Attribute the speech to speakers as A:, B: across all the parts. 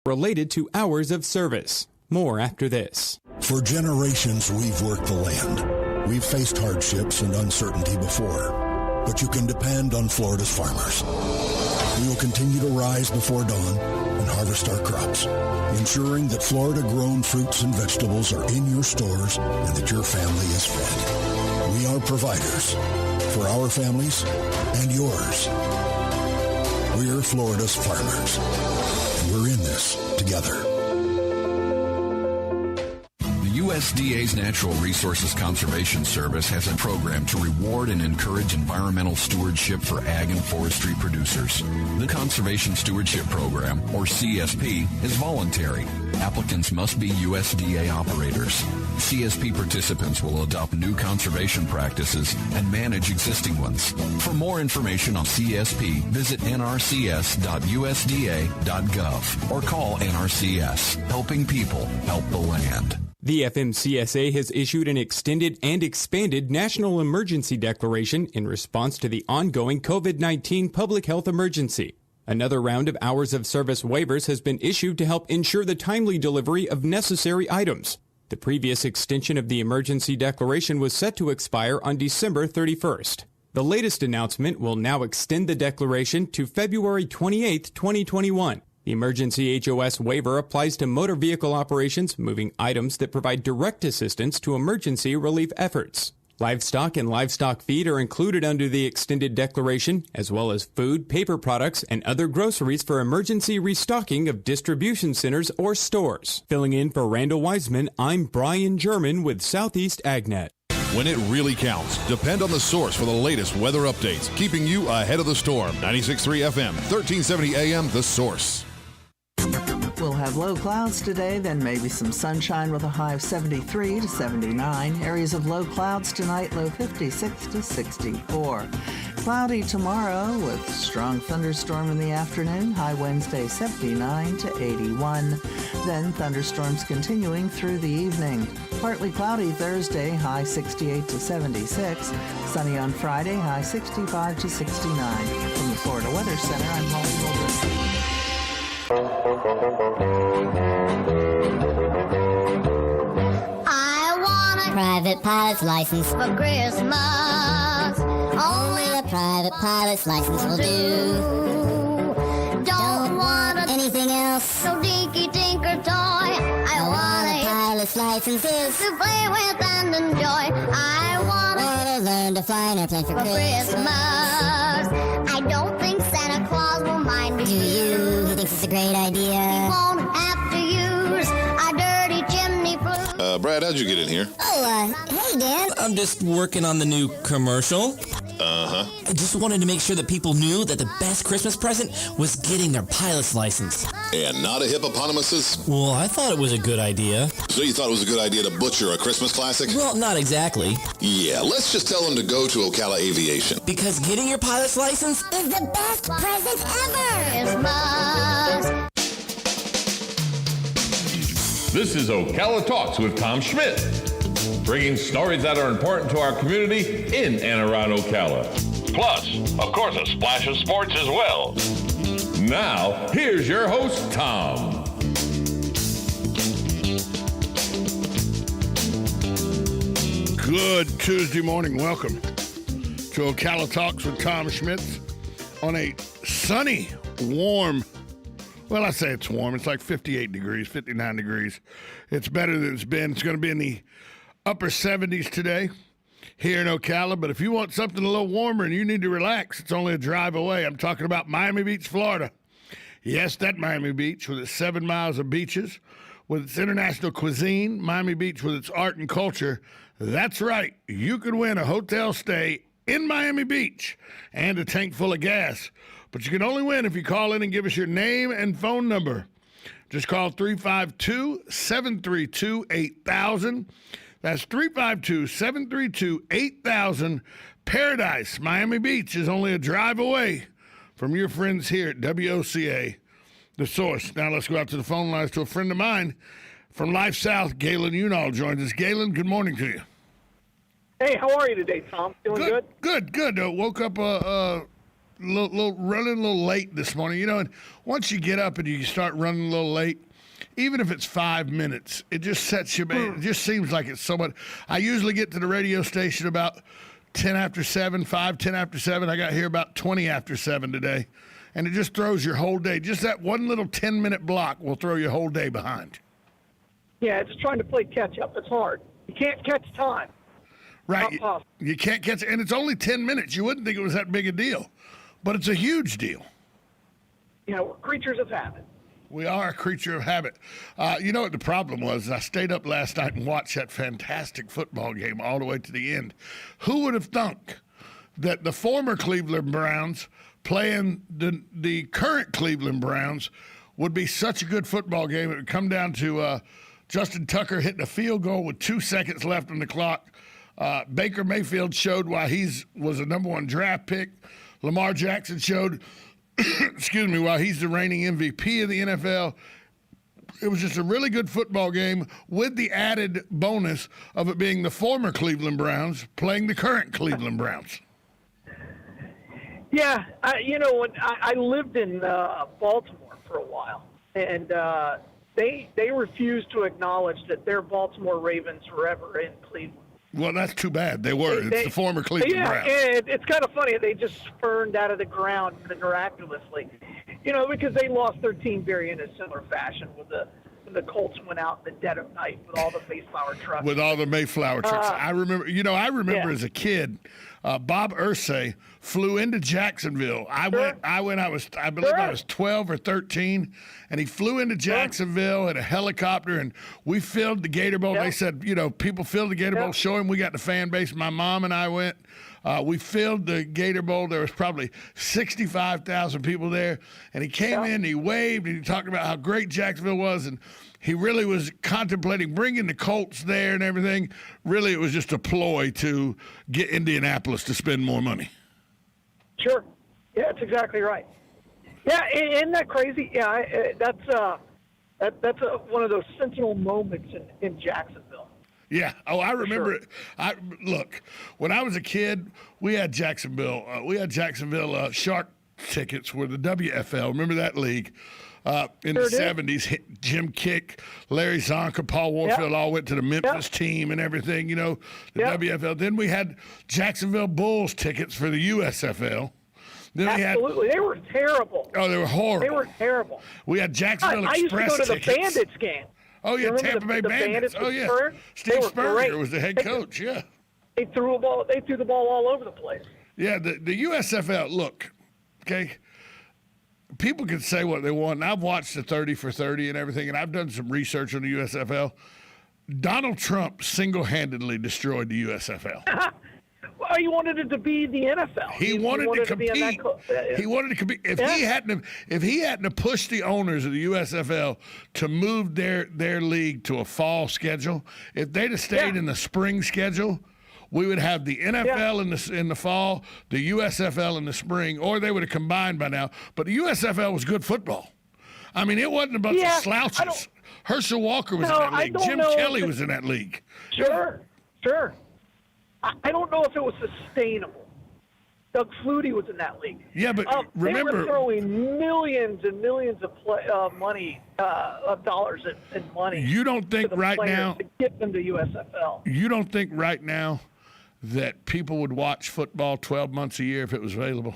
A: related to hours of service. More after this.
B: For generations, we've worked the land. We've faced hardships and uncertainty before, but you can depend on Florida's farmers. We will continue to rise before dawn and harvest our crops, ensuring that Florida-grown fruits and vegetables are in your stores and that your family is fed. We are providers for our families and yours. We're Florida's farmers, and we're in this together.
C: USDA's Natural Resources Conservation Service has a program to reward and encourage environmental stewardship for ag and forestry producers. The Conservation Stewardship Program, or CSP, is voluntary. Applicants must be USDA operators. CSP participants will adopt new conservation practices and manage existing ones. For more information on CSP, visit nrcs.usda.gov or call NRCS. Helping people help the land.
A: The FMCSA has issued an extended and expanded national emergency declaration in response to the ongoing COVID-19 public health emergency. Another round of hours of service waivers has been issued to help ensure the timely delivery of necessary items. The previous extension of the emergency declaration was set to expire on December 31st. The latest announcement will now extend the declaration to February 28, 2021. The emergency HOS waiver applies to motor vehicle operations moving items that provide direct assistance to emergency relief efforts. Livestock and livestock feed are included under the extended declaration, as well as food, paper products, and other groceries for emergency restocking of distribution centers or stores. Filling in for Randall Wiseman, I'm Brian German with Southeast AgNet.
D: When it really counts, depend on the source for the latest weather updates, keeping you ahead of the storm. 96.3 FM, 1370 AM, The Source.
E: We'll have low clouds today, then maybe some sunshine with a high of 73 to 79. Areas of low clouds tonight, low 56 to 64. Cloudy tomorrow with strong thunderstorm in the afternoon, high Wednesday 79 to 81. Then thunderstorms continuing through the evening. Partly cloudy Thursday, high 68 to 76. Sunny on Friday, high 65 to 69. From the Florida Weather Center, I'm Holly Wilbur.
F: I want a private pilot's license for Christmas. Only the private pilot's license will do. Don't want anything else. No dinky tinker toy. I want a pilot's license is to play with and enjoy. I want to learn to fly an airplane for Christmas. I don't think Santa Claus will mind me. Do you? He thinks it's a great idea. He won't have to use a dirty chimney flue.
G: Brad, how'd you get in here?
F: Oh, hey, Dan.
H: I'm just working on the new commercial.
G: Uh-huh.
H: I just wanted to make sure that people knew that the best Christmas present was getting their pilot's license.
G: And not a hippopotamus's?
H: Well, I thought it was a good idea.
G: So you thought it was a good idea to butcher a Christmas classic?
H: Well, not exactly.
G: Yeah, let's just tell them to go to Ocala Aviation.
H: Because getting your pilot's license
F: is the best present ever. Christmas.
I: This is Ocala Talks with Tom Schmidt, bringing stories that are important to our community in and around Ocala. Plus, of course, a splash of sports as well. Now, here's your host, Tom.
J: Good Tuesday morning. Welcome to Ocala Talks with Tom Schmidt on a sunny, warm, well, I say it's warm. It's like 58 degrees, 59 degrees. It's better than it's been. It's going to be in the upper 70s today here in Ocala. But if you want something a little warmer and you need to relax, it's only a drive away. I'm talking about Miami Beach, Florida. Yes, that Miami Beach with its 7 miles of beaches, with its international cuisine, Miami Beach with its art and culture. That's right. You could win a hotel stay in Miami Beach and a tank full of gas. But you can only win if you call in and give us your name and phone number. Just call 352-732-8000. That's 352-732-8000. Paradise, Miami Beach is only a drive away from your friends here at WOCA, The Source. Now let's go out to the phone lines to a friend of mine from Life South. Galen Unall joins us. Galen, good morning to you.
K: Hey, how are you today, Tom? Feeling good?
J: Good. Woke up running a little late this morning. And once you get up and you start running a little late, even if it's 5 minutes, it just sets you. It just seems like it's so much. I usually get to the radio station about 10 after 7, 10 after 7. I got here about 20 after 7 today. And it just throws your whole day. Just that one little 10-minute block will throw your whole day behind.
K: Yeah, it's trying to play catch-up. It's hard. You can't catch time.
J: Right. You can't catch it. And it's only 10 minutes. You wouldn't think it was that big a deal. But it's a huge deal.
K: We're creatures of habit.
J: We are a creature of habit. You know what the problem was? I stayed up last night and watched that fantastic football game all the way to the end. Who would have thunk that the former Cleveland Browns playing the current Cleveland Browns would be such a good football game? It would come down to Justin Tucker hitting a field goal with 2 seconds left on the clock. Baker Mayfield showed why he was a number 1 draft pick. Lamar Jackson showed, why he's the reigning MVP of the NFL. It was just a really good football game with the added bonus of it being the former Cleveland Browns playing the current Cleveland Browns.
K: Yeah, when I lived in Baltimore for a while, and they refused to acknowledge that their Baltimore Ravens were ever in Cleveland.
J: Well, that's too bad. They were. It's the former Cleveland Browns.
K: Yeah, it's kind of funny. They just spurned out of the ground miraculously, because they lost their team very in a similar fashion when the Colts went out in the dead of night with all the Mayflower trucks.
J: With all the Mayflower trucks. I remember as a kid, Bob Irsay flew into Jacksonville. I believe I was 12 or 13, and he flew into Jacksonville in a helicopter, and we filled the Gator Bowl. They said, people filled the Gator Bowl. Show him we got the fan base. My mom and I went. We filled the Gator Bowl. There was probably 65,000 people there, and he came in, he waved, and he talked about how great Jacksonville was, and he really was contemplating bringing the Colts there and everything. Really, it was just a ploy to get Indianapolis to spend more money.
K: Sure. Yeah, that's exactly right. Yeah, isn't that crazy? Yeah, that's one of those sentinel moments in Jacksonville.
J: Yeah. Oh, I remember it. Look, when I was a kid, we had Jacksonville. Jacksonville Shark tickets were the WFL. Remember that league? In the 70s, Jim Kick, Larry Zonka, Paul Warfield all went to the Memphis team and everything, the WFL. Then we had Jacksonville Bulls tickets for the USFL. Then
K: Absolutely. They were terrible.
J: Oh, they were horrible.
K: They were terrible.
J: We had Jacksonville
K: I
J: Express
K: used to go to
J: tickets.
K: The Bandits game.
J: Oh, yeah, Tampa Bay Bandits. Oh, yeah.
K: Spur?
J: Steve Spurrier was the head coach, yeah.
K: They threw the ball all over the place.
J: Yeah, the USFL, look, okay, people can say what they want, and I've watched the 30 for 30 and everything, and I've done some research on the USFL. Donald Trump single-handedly destroyed the USFL.
K: Well, he wanted it to be the NFL.
J: He wanted to compete. He wanted to compete. If he hadn't pushed the owners of the USFL to move their league to a fall schedule, if they'd have stayed in the spring schedule, we would have the NFL in the fall, the USFL in the spring, or they would have combined by now. But the USFL was good football. I mean, it wasn't a bunch of slouches. Herschel Walker was in that league. Jim Kelly was in that league.
K: Sure. I don't know if it was sustainable. Doug Flutie was in that league.
J: Yeah, but remember,
K: they were throwing millions and millions of money, of dollars and money.
J: You don't think right now
K: to get them to USFL?
J: You don't think right now that people would watch football 12 months a year if it was available?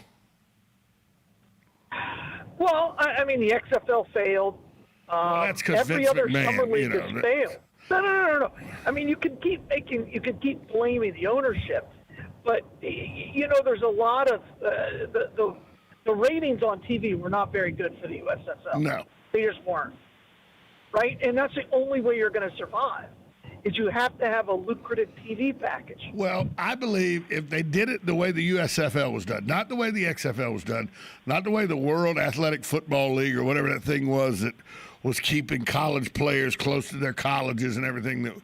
K: Well, I mean, the XFL failed.
J: That's because
K: every
J: Vince
K: other
J: McMahon,
K: summer league has failed. No. I mean, you can keep blaming the ownership, but there's a lot of the ratings on TV were not very good for the USFL.
J: No,
K: they just weren't. Right, and that's the only way you're going to survive. Is you have to have a lucrative TV package.
J: Well, I believe if they did it the way the USFL was done, not the way the XFL was done, not the way the World Athletic Football League or whatever that thing was that was keeping college players close to their colleges and everything that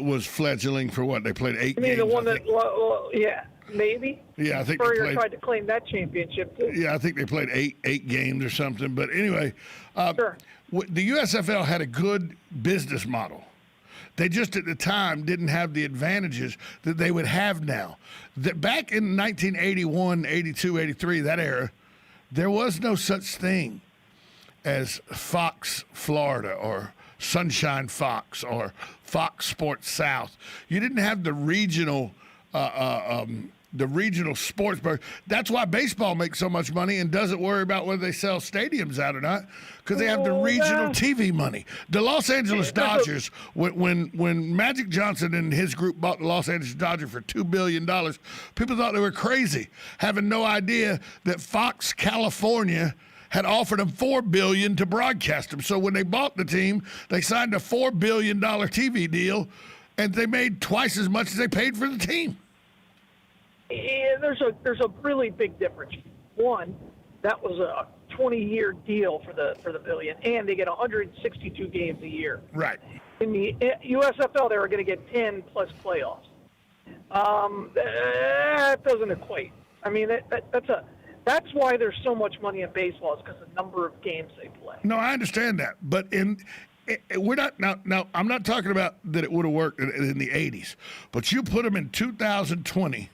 J: was fledgling for what? They played 8 games.
K: The one maybe.
J: Yeah, I think
K: Spurrier tried to claim that championship too.
J: Yeah, I think they played eight games or something. But anyway, the USFL had a good business model. They just at the time didn't have the advantages that they would have now. Back in 1981, 82, 83, that era, there was no such thing as Fox Florida or Sunshine Fox or Fox Sports South. You didn't have the regional sports. That's why baseball makes so much money and doesn't worry about whether they sell stadiums out or not, because they have the regional TV money. The Los Angeles Dodgers, when Magic Johnson and his group bought the Los Angeles Dodgers for $2 billion, people thought they were crazy, having no idea that Fox California had offered them $4 billion to broadcast them. So when they bought the team, they signed a $4 billion TV deal, and they made twice as much as they paid for the team.
K: Yeah, there's a really big difference. One, that was a 20-year deal for the billion, and they get 162 games a year.
J: Right.
K: In the USFL, they were going to get 10 plus playoffs. That doesn't equate. I mean, that's why there's so much money in baseball, is because of the number of games they play.
J: No, I understand that, but we're not now. I'm not talking about that it would have worked in the '80s, but you put them in 2020.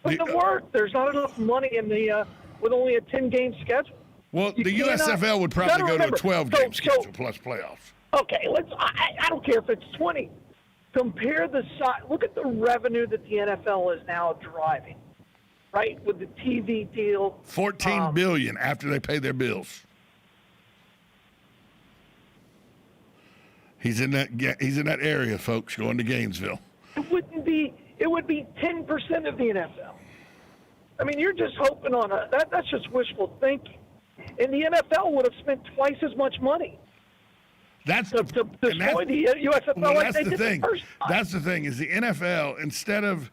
K: But it worked. There's not enough money in the with only a 10-game schedule.
J: Well, the USFL would probably go to a 12-game schedule plus playoffs.
K: Okay, I don't care if it's 20. Compare the size. Look at the revenue that the NFL is now driving, right? With the TV deal.
J: $14 billion after they pay their bills. He's in that area, folks, going to Gainesville.
K: It would be 10% of the NFL. I mean, you're just hoping on that's just wishful thinking. And the NFL would have spent twice as much money.
J: That's
K: to destroy the USFL.
J: Well,
K: like
J: that's
K: they
J: the
K: did
J: thing.
K: The first time.
J: That's the thing is the NFL instead of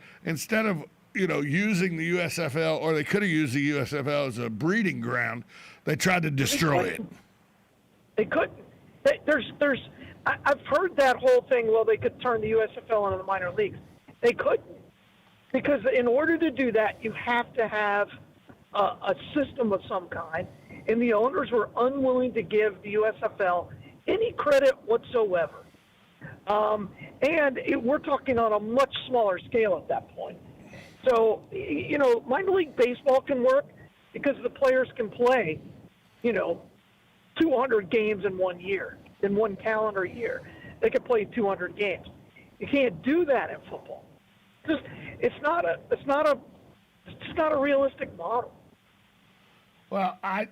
J: using the USFL, or they could have used the USFL as a breeding ground, they tried to destroy it.
K: They couldn't. I've heard that whole thing. Well, they could turn the USFL into the minor leagues. They couldn't, because in order to do that, you have to have a system of some kind, and the owners were unwilling to give the USFL any credit whatsoever. We're talking on a much smaller scale at that point. So, minor league baseball can work because the players can play, 200 games in 1 year, in one calendar year. They can play 200 games. You can't do that in football. It's not a realistic model.
J: Well, I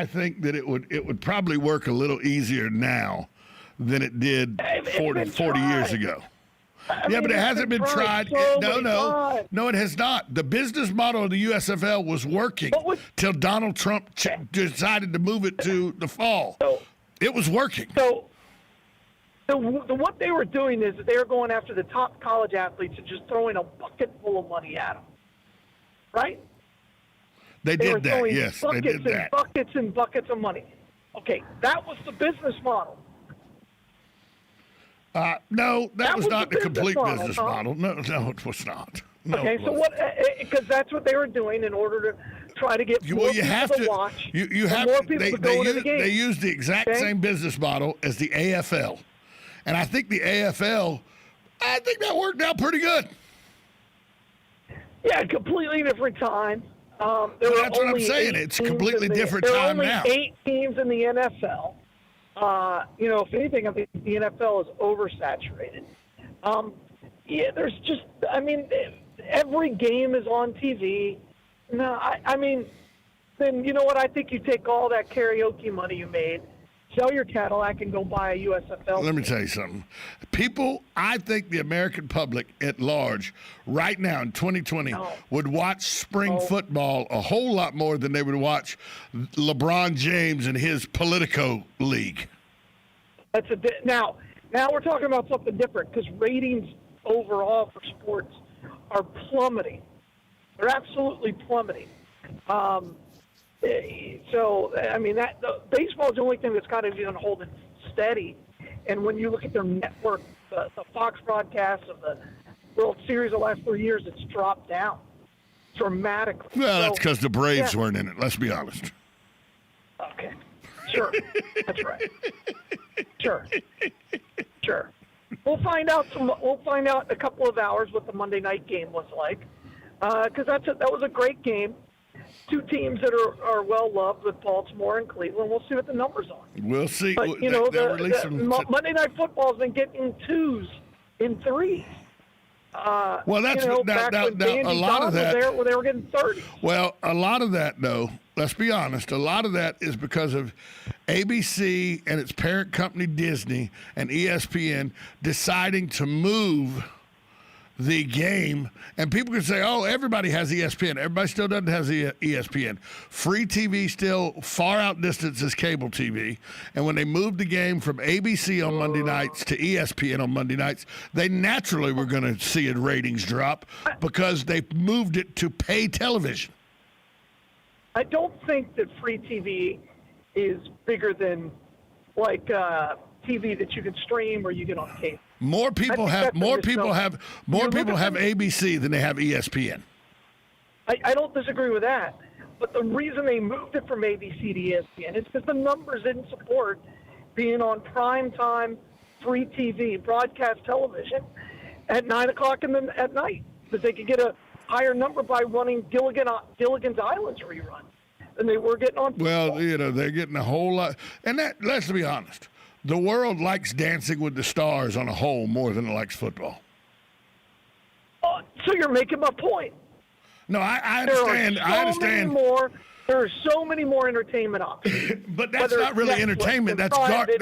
J: think that it would probably work a little easier now than it did 40 years ago. Yeah, but it hasn't been tried. No, it has not. The business model of the USFL was working till Donald Trump decided to move it to the fall. It was working.
K: So what they were doing is they were going after the top college athletes and just throwing a bucket full of money at them, right?
J: They did that, yes. They did that.
K: Buckets and buckets of money. Okay, that was the business model.
J: No, that was not the complete business model. No, it was not. No,
K: okay, so what? Because that's what they were doing in order to try to get more people to watch. More people to go to the game.
J: They used the exact same business model as the AFL, and I think the AFL, that worked out pretty good.
K: Yeah, completely different time.
J: That's what I'm saying. It's a completely different time now.
K: There are only 8 teams in the NFL. If anything, I think the NFL is oversaturated. There's just, every game is on TV. No, then you know what? I think you take all that karaoke money you made, sell your Cadillac, and go buy a USFL.
J: Let me tell you something. I think the American public at large, right now in 2020, would watch spring football a whole lot more than they would watch LeBron James and his Politico league.
K: Now we're talking about something different, because ratings overall for sports are plummeting. They're absolutely plummeting. Baseball is the only thing that's kind of even holding steady. And when you look at their network, the Fox broadcasts of the World Series the last 3 years, it's dropped down dramatically.
J: Well, that's because the Braves weren't in it. Let's be honest.
K: Okay, sure, that's right. Sure. We'll find out in a couple of hours what the Monday night game was like, because that was a great game. Two teams that are well loved with Baltimore and Cleveland. We'll see what the numbers are.
J: We'll see.
K: But Monday Night Football has been getting 2s in 3s.
J: Well, that's
K: back when
J: a lot of that.
K: They were getting 30.
J: Well, a lot of that, though, let's be honest, a lot of that is because of ABC and its parent company Disney and ESPN deciding to move the game. And people can say, oh, everybody has ESPN. Everybody still doesn't have ESPN. Free TV still far outdistances cable TV. And when they moved the game from ABC on Monday nights to ESPN on Monday nights, they naturally were going to see its ratings drop because they moved it to pay television.
K: I don't think that free TV is bigger than like TV that you can stream or you get on cable.
J: More people have ABC than they have ESPN.
K: I don't disagree with that, but the reason they moved it from ABC to ESPN is because the numbers didn't support being on primetime free TV, broadcast television at 9 o'clock at night. That they could get a higher number by running Gilligan's Island's rerun than they were getting on.
J: Well, they're getting a whole lot, and that. Let's be honest. The world likes Dancing with the Stars on a whole more than it likes football.
K: So you're making my point.
J: No, I understand.
K: There are so many more entertainment options.
J: But that's not really entertainment. That's garbage.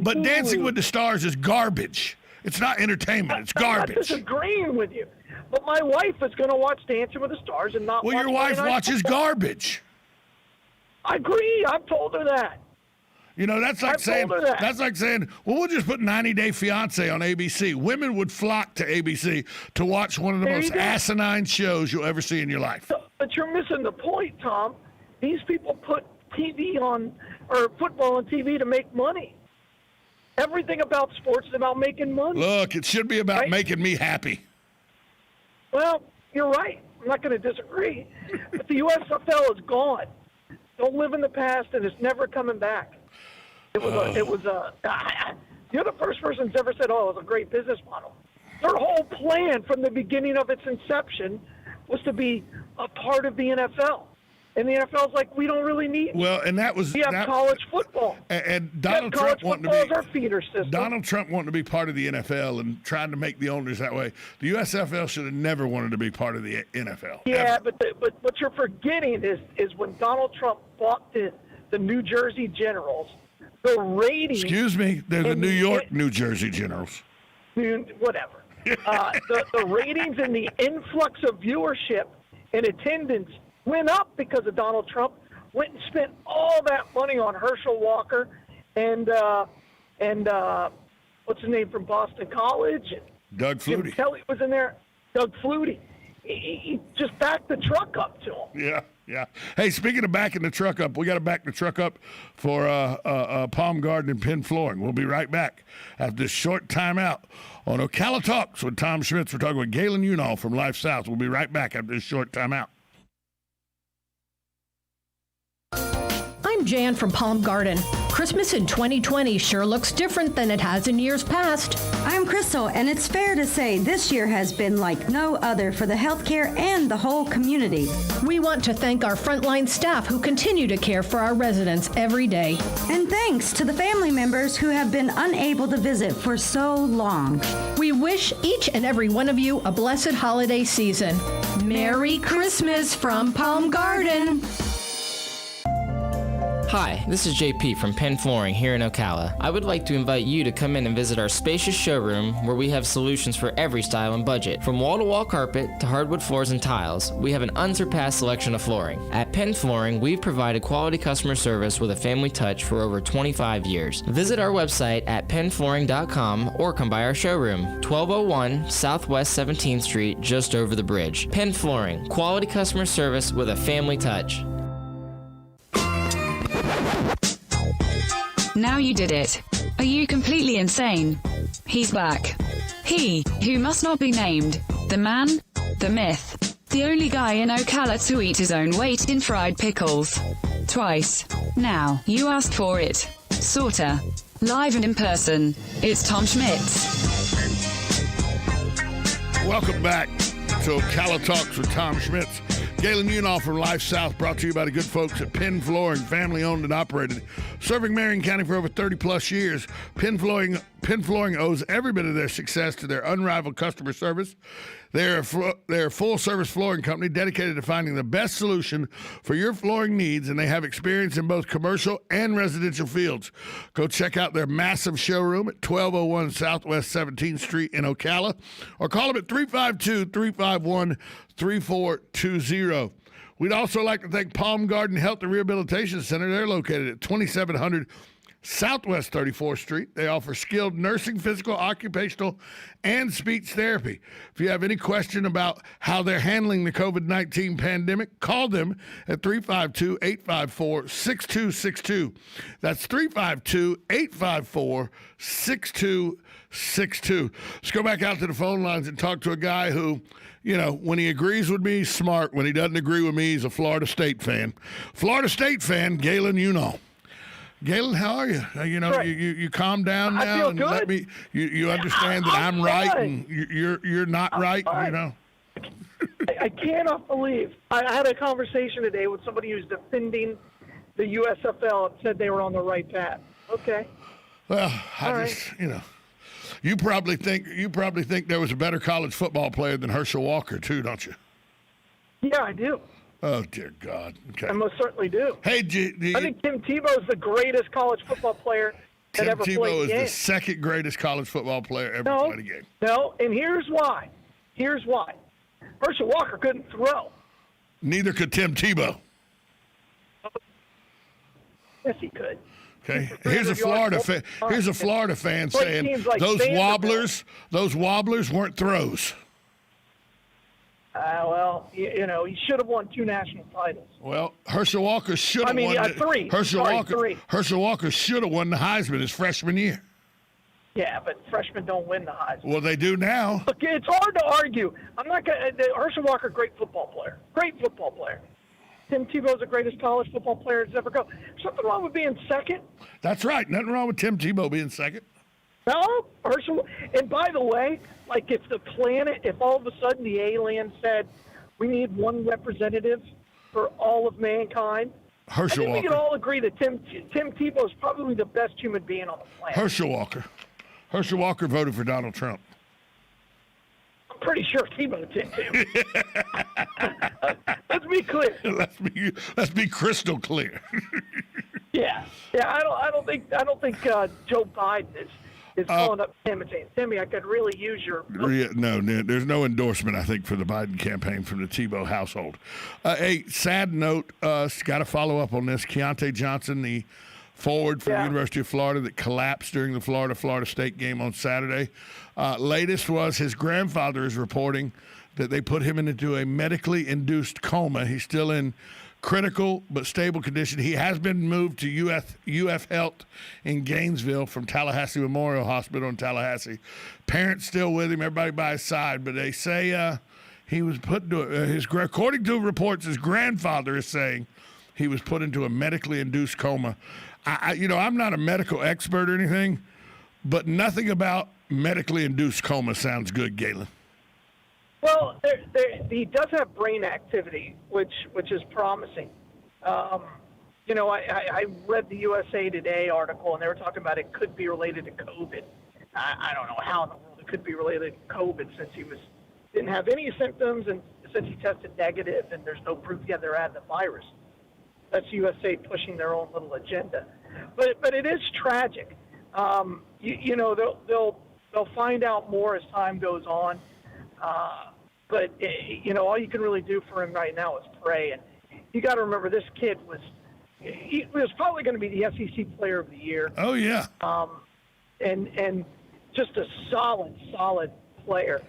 J: But Dancing with the Stars is garbage. It's not entertainment. It's garbage.
K: I'm not disagreeing with you. But my wife is going to watch Dancing with the Stars and not watch
J: your wife watches garbage.
K: I agree. I've told her that.
J: That's like saying, well, we'll just put 90 Day Fiance on ABC. Women would flock to ABC to watch one of the most asinine shows you'll ever see in your life.
K: But you're missing the point, Tom. These people put TV on, or football on TV to make money. Everything about sports is about making money.
J: Look, it should be about making me happy.
K: Well, you're right. I'm not going to disagree. But the USFL is gone. Don't live in the past, and it's never coming back. You're the first person who's ever said, oh, it was a great business model. Their whole plan from the beginning of its inception was to be a part of the NFL. And the NFL's like, we don't really need it.
J: Well, and that was...
K: We have college football.
J: And Donald Trump wanting to be...
K: our feeder system.
J: Donald Trump wanting to be part of the NFL and trying to make the owners that way. The USFL should have never wanted to be part of the NFL.
K: Yeah, but what you're forgetting is when Donald Trump bought the New Jersey Generals, the ratings...
J: Excuse me, they're the New York, New Jersey Generals.
K: Whatever. The ratings and the influx of viewership and attendance went up because of Donald Trump. Went and spent all that money on Herschel Walker and what's his name from Boston College?
J: Doug Flutie.
K: Jim Kelly was in there. Doug Flutie. He just backed the truck up to him.
J: Yeah. Hey, speaking of backing the truck up, we got to back the truck up for Palm Garden and Penn Flooring. We'll be right back after this short timeout on Ocala Talks with Tom Schmitz. We're talking with Galen Unall from Life South. We'll be right back after this short timeout.
L: I'm Jan from Palm Garden. Christmas in 2020 sure looks different than it has in years past.
M: I'm Crystal, and it's fair to say this year has been like no other for the healthcare and the whole community.
L: We want to thank our frontline staff who continue to care for our residents every day.
M: And thanks to the family members who have been unable to visit for so long.
L: We wish each and every one of you a blessed holiday season. Merry Christmas from Palm Garden.
N: Hi, this is JP from Penn Flooring here in Ocala. I would like to invite you to come in and visit our spacious showroom where we have solutions for every style and budget. From wall-to-wall carpet to hardwood floors and tiles, we have an unsurpassed selection of flooring. At Penn Flooring, we've provided quality customer service with a family touch for over 25 years. Visit our website at pennflooring.com or come by our showroom, 1201 Southwest 17th Street, just over the bridge. Penn Flooring, quality customer service with a family touch.
O: Now you did it. Are you completely insane? He's back. He, who must not be named. The man, the myth. The only guy in Ocala to eat his own weight in fried pickles. Twice. Now, you asked for it. Sorta. Live and in person. It's Tom Schmitz.
J: Welcome back to Ocala Talks with Tom Schmitz. Galen Unall from Life South, brought to you by the good folks at Penn Flooring, family owned and operated. Serving Marion County for over 30-plus years, Penn Flooring owes every bit of their success to their unrivaled customer service. They're a full-service flooring company dedicated to finding the best solution for your flooring needs, and they have experience in both commercial and residential fields. Go check out their massive showroom at 1201 Southwest 17th Street in Ocala, or call them at 352-351-3420. We'd also like to thank Palm Garden Health and Rehabilitation Center. They're located at 2700 Southwest 34th Street. They offer skilled nursing, physical, occupational, and speech therapy. If you have any question about how they're handling the COVID-19 pandemic, call them at 352-854-6262. That's 352-854-6262. Let's go back out to the phone lines and talk to a guy who, you know, when he agrees with me, he's smart. When he doesn't agree with me, he's a Florida State fan. Florida State fan, Galen Unall. Galen, how are you? You know, right. you calm down now. I feel and good. Let me. You understand that I'm right and you're not right. Fine. You know.
K: I cannot believe I had a conversation today with somebody who's defending the USFL and said they were on the right path. Okay.
J: Well, you know, you probably think there was a better college football player than Herschel Walker too, don't you?
K: Yeah, I do.
J: Oh, dear God. Okay.
K: I most certainly do.
J: Hey,
K: I think Tim Tebow is the greatest college football player that ever played a game.
J: Tim Tebow is the second greatest college football player ever played a game.
K: No, and here's why. Herschel Walker couldn't throw.
J: Neither could Tim Tebow.
K: Yes, he could.
J: Okay. Here's a Florida fan saying like those wobblers weren't throws.
K: Well, you know, he should have won 2 national titles.
J: Well, Herschel Walker should have won.
K: 3.
J: Herschel Walker should have won the Heisman his freshman year.
K: Yeah, but freshmen don't win the Heisman.
J: Well, they do now.
K: Look, it's hard to argue. I'm not going to. Herschel Walker, great football player. Tim Tebow's the greatest college football player that's ever go. Something wrong with being second?
J: That's right. Nothing wrong with Tim Tebow being second.
K: No, Herschel. And by the way, like if all of a sudden the alien said we need one representative for all of mankind,
J: Herschel Walker.
K: We can all agree that Tim Tebow is probably the best human being on the planet.
J: Herschel Walker voted for Donald Trump.
K: I'm pretty sure Tebow did too. Let's be clear.
J: Let's be crystal clear.
K: Yeah. I don't think Joe Biden is calling up Tim and saying, Timmy, I could really use your...
J: No, there's no endorsement, I think, for the Biden campaign from the Tebow household. A sad note, got to follow up on this. Keontae Johnson, the forward for the University of Florida that collapsed during the Florida State game on Saturday. Latest was his grandfather is reporting that they put him into a medically induced coma. He's still in critical but stable condition. He has been moved to UF Health in Gainesville from Tallahassee Memorial Hospital in Tallahassee. Parents still with him, everybody by his side, but they say he was put into according to reports, his grandfather is saying he was put into a medically induced coma. I'm not a medical expert or anything, but nothing about medically induced coma sounds good, Galen.
K: Well, he does have brain activity, which is promising. I read the USA Today article, and they were talking about it could be related to COVID. I don't know how in the world it could be related to COVID since he didn't have any symptoms and since he tested negative, and there's no proof yet they're had the virus. That's USA pushing their own little agenda, but it is tragic. They'll find out more as time goes on. But all you can really do for him right now is pray. And you got to remember, this kid was probably going to be the SEC Player of the Year.
J: Oh yeah.
K: And just a solid player.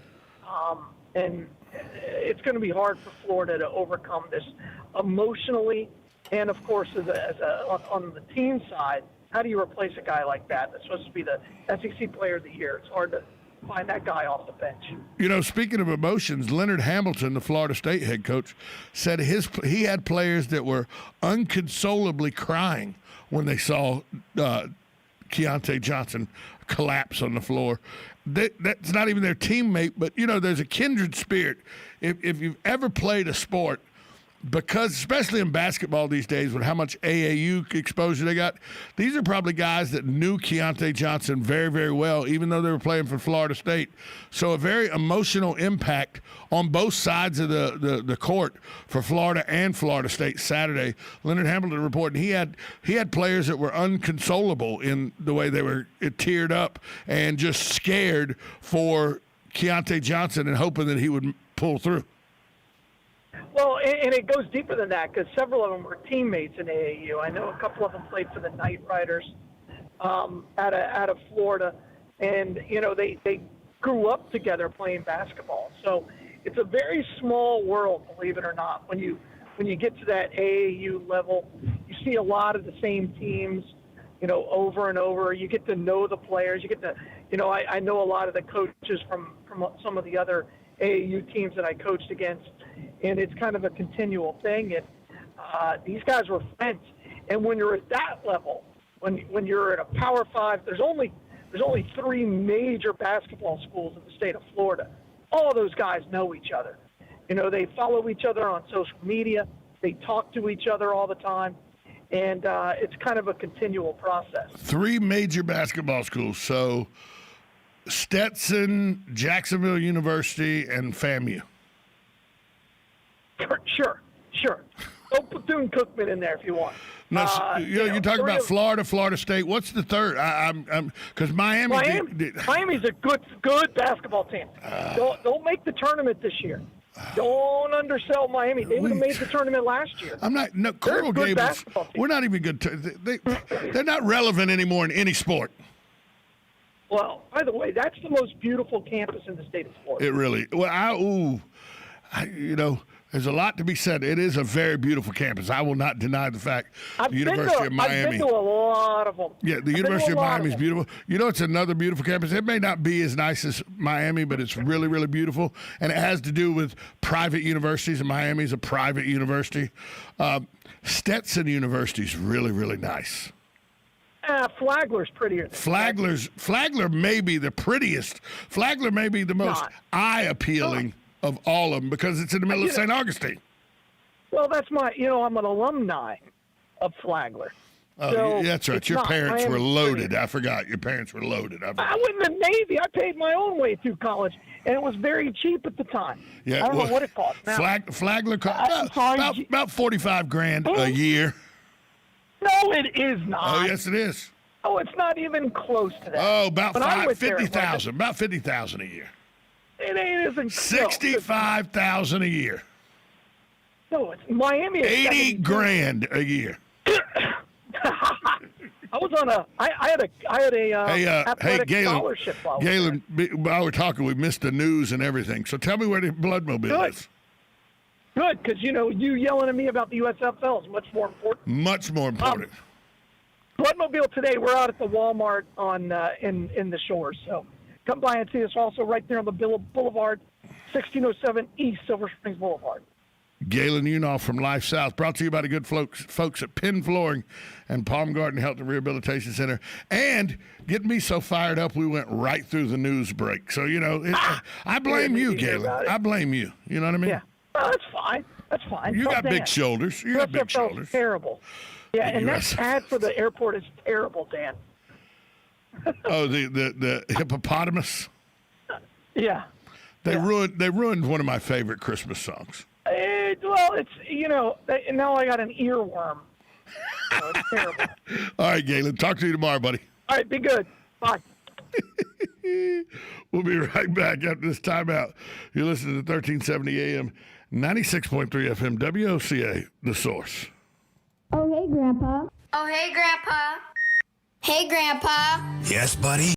K: And it's going to be hard for Florida to overcome this emotionally, and of course, on the team side, how do you replace a guy like that? That's supposed to be the SEC Player of the Year. It's hard to find that guy off the bench.
J: Speaking of emotions, Leonard Hamilton, the Florida State head coach, said he had players that were unconsolably crying when they saw Keontae Johnson collapse on the floor. That's not even their teammate, but, there's a kindred spirit. If you've ever played a sport, because especially in basketball these days with how much AAU exposure they got, these are probably guys that knew Keontae Johnson very, very well, even though they were playing for Florida State. So a very emotional impact on both sides of the court for Florida and Florida State Saturday. Leonard Hamilton reporting he had players that were unconsolable in the way they were teared up and just scared for Keontae Johnson and hoping that he would pull through.
K: Well, and it goes deeper than that because several of them were teammates in AAU. I know a couple of them played for the Knight Riders out of Florida, and they grew up together playing basketball. So it's a very small world, believe it or not. When you get to that AAU level, you see a lot of the same teams, over and over. You get to know the players. You get to, I know a lot of the coaches from some of the other AAU teams that I coached against. And it's kind of a continual thing. And these guys were friends. And when you're at that level, when you're at a Power 5, there's only 3 major basketball schools in the state of Florida. All those guys know each other. They follow each other on social media. They talk to each other all the time. And it's kind of a continual process. 3 major basketball schools. So Stetson, Jacksonville University, and FAMU. Sure. Throw Bethune-Cookman in there if you want.
J: No, you're talking about Florida, Florida State. What's the third? Because
K: Miami's a good basketball team. Don't make the tournament this year. Don't undersell Miami. They would have made the tournament last year.
J: Colonel Gables. We're not even good. They're not relevant anymore in any sport.
K: Well, by the way, that's the most beautiful campus in the state of Florida.
J: It really. Well, there's a lot to be said. It is a very beautiful campus. I will not deny the fact. The University of Miami.
K: I've been to a lot of them.
J: Yeah, the University of Miami is beautiful. It's another beautiful campus. It may not be as nice as Miami, but it's really, really beautiful. And it has to do with private universities, and Miami is a private university. Stetson University is really, really nice.
K: Flagler's prettier.
J: Flagler may be the prettiest. Flagler may be the most eye-appealing of all of them because it's in the middle of St. Augustine.
K: Well, that's I'm an alumni of Flagler.
J: Oh,
K: so
J: that's right. Your parents were loaded. I forgot. Your parents were loaded.
K: I went in the Navy. I paid my own way through college, and it was very cheap at the time.
J: Yeah,
K: I don't know what it cost now.
J: Flagler cost about $45,000 a year.
K: No, it is not.
J: Oh, yes, it is.
K: Oh, it's not even close to that.
J: Oh, about $50,000. About $50,000 a year.
K: It isn't.
J: $65,000 a year.
K: No, it's Miami.
J: $80,000 a year.
K: I was on I had a athletic scholarship.
J: Galen, while we're talking, we missed the news and everything. So tell me where the Bloodmobile is.
K: Good, because you yelling at me about the USFL is much more important.
J: Much more important.
K: Bloodmobile today. We're out at the Walmart on in the Shores. So come by and see us. Also right there on the Boulevard, 1607 East Silver Springs Boulevard.
J: Galen Unoff from Life South, brought to you by the good folks at Penn Flooring and Palm Garden Health and Rehabilitation Center. And getting me so fired up, we went right through the news break. So, I blame you, Galen. I blame you. You know what I mean?
K: Yeah. Well, that's fine. That's fine.
J: You got big shoulders. You got big shoulders.
K: Terrible. Yeah, and that ad for the airport is terrible, Dan.
J: Oh, the hippopotamus?
K: Yeah.
J: They ruined one of my favorite Christmas songs.
K: Well, it's, now I got an earworm. So it's terrible.
J: All right, Galen. Talk to you tomorrow, buddy.
K: All right, be good. Bye.
J: We'll be right back after this timeout. You're listening to 1370 AM, 96.3 FM, WOCA, The Source.
F: Oh, hey, Grandpa.
P: Oh, hey, Grandpa. Hey, Grandpa.
B: Yes, buddy?